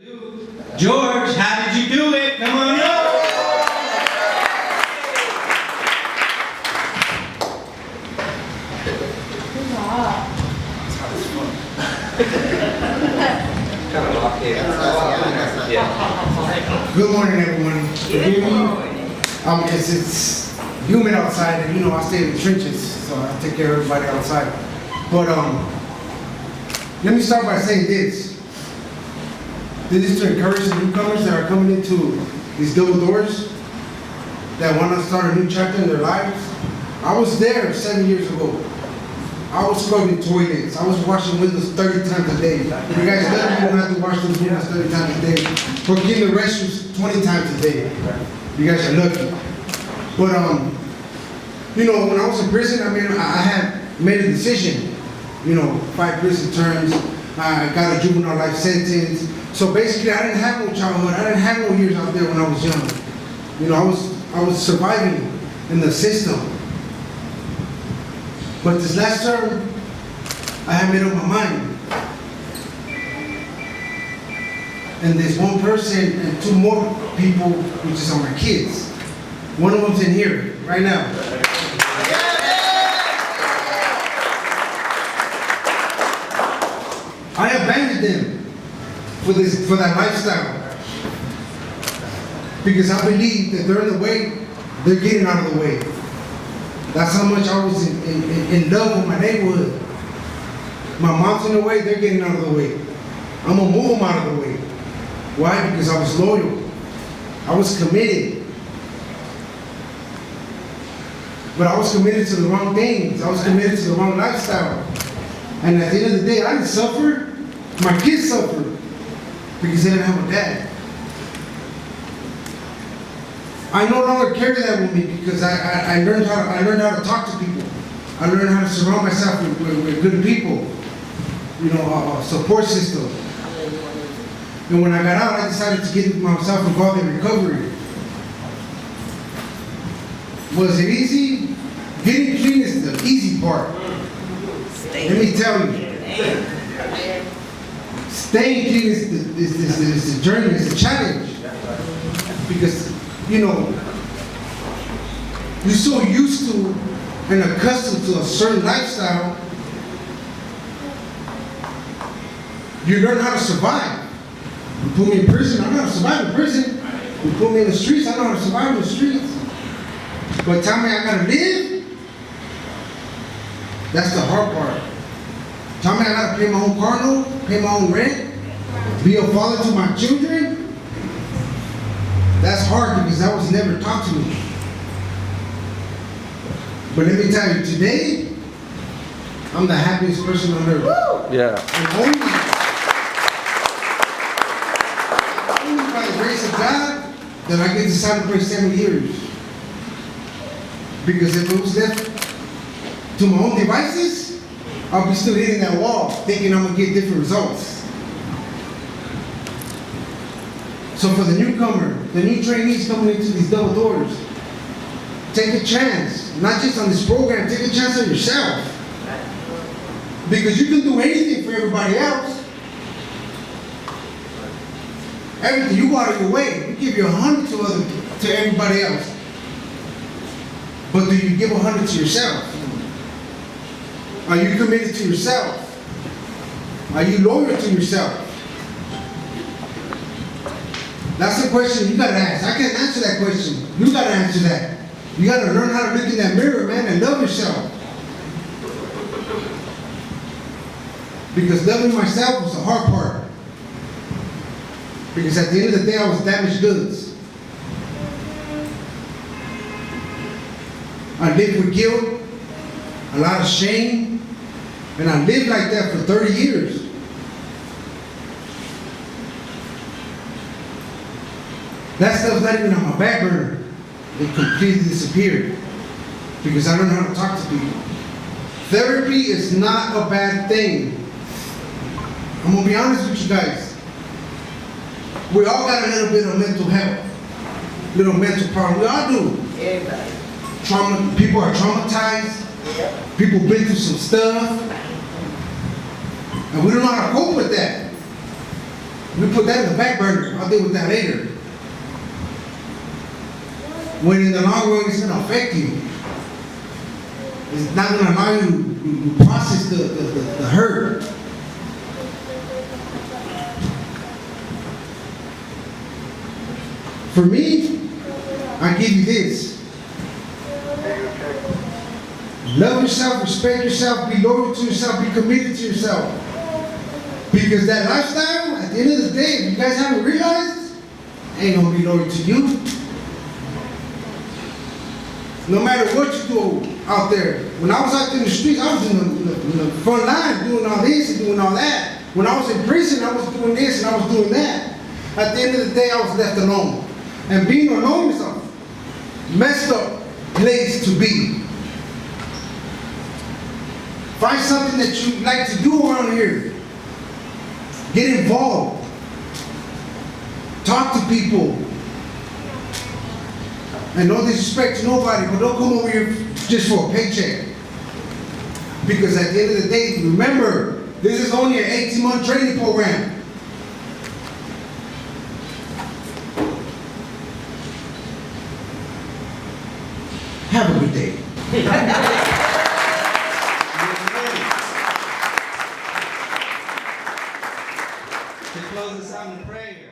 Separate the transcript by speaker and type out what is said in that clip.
Speaker 1: George, how did you do it? Come on up.
Speaker 2: Good morning, everyone. It's humid outside, and I stay in the trenches, so I take care of everybody outside. But let me start by saying this. This is to encourage the newcomers that are coming into these double doors that want to start a new chapter in their lives. I was there 7 years ago. I was scrubbing toilets. I was washing windows 30 times a day. You guys literally don't have to wash those windows 30 times a day. Or clean the restrooms 20 times a day. You guys are lucky. But when I was in prison, I had made a decision. 5 prison terms. I got a juvenile life sentence. So basically, I didn't have no childhood. I didn't have no years out there when I was young. I was surviving in the system. But this last term, I had made up my mind. And there's one person and 2 more people, which is my kids. One of them's in here right now. I abandoned them for that lifestyle. Because I believe that they're in the way, they're getting out of the way. That's how much I was in love with my neighborhood. My mom's in the way, they're getting out of the way. I'm gonna move them out of the way. Why? Because I was loyal. I was committed. But I was committed to the wrong things. I was committed to the wrong lifestyle. And at the end of the day, I didn't suffer. My kids suffered because they didn't have a dad. I no longer carry that with me because I learned how to talk to people. I learned how to surround myself with good people. A support system. And when I got out, I decided to get myself involved in recovery. Was it easy? Getting clean is the easy part. Let me tell you. Staying clean is the journey, is the challenge. Because you're so used to and accustomed to a certain lifestyle, you learn how to survive. You put me in prison, I know how to survive in prison. You put me in the streets, I know how to survive in the streets. But tell me I gotta live, that's the hard part. Tell me I gotta pay my own car note, pay my own rent, be a father to my children. That's hard because that was never taught to me. But let me tell you, today, I'm the happiest person on earth.
Speaker 3: Yeah.
Speaker 2: And only by the grace of God that I get to celebrate 7 years. Because if it was left to my own devices, I'll be still hitting that wall, thinking I'm gonna get different results. So for the newcomer, the new trainees coming into these double doors, take a chance, not just on this program, take a chance on yourself. Because you can do anything for everybody else. Everything, you go out of your way, you give your 100 to everybody else. But do you give 100 to yourself? Are you committed to yourself? Are you loyal to yourself? That's the question you gotta ask. I can't answer that question. You gotta answer that. You gotta learn how to look in that mirror, man, and love yourself. Because loving myself was the hard part. Because at the end of the day, I was damaged goods. I lived with guilt, a lot of shame, and I lived like that for 30 years. That stuff's not even on my back burner. It completely disappeared because I learned how to talk to people. Therapy is not a bad thing. I'm gonna be honest with you guys. We all got a little bit of mental health, little mental problem. We all do.
Speaker 4: Everybody.
Speaker 2: People are traumatized. People been through some stuff. And we don't know how to cope with that. we put that in the back burner. I'll deal with that later. When in the long run, it's going to affect you. It's not going to allow you to process the hurt. For me, I give you this. Love yourself, respect yourself, be loyal to yourself, be committed to yourself. Because that lifestyle, at the end of the day, if you guys haven't realized, ain't gonna be loyal to you. No matter what you do out there. When I was out there in the streets, I was in the front line doing all this and doing all that. When I was in prison, I was doing this and I was doing that. At the end of the day, I was left alone. And being alone is a messed up place to be. Find something that you like to do around here. Get involved. Talk to people. And no disrespect to nobody, but don't come over here just for a paycheck. Because at the end of the day, remember, this is only an 18-month training program. Have a good day.
Speaker 1: To close us out in prayer.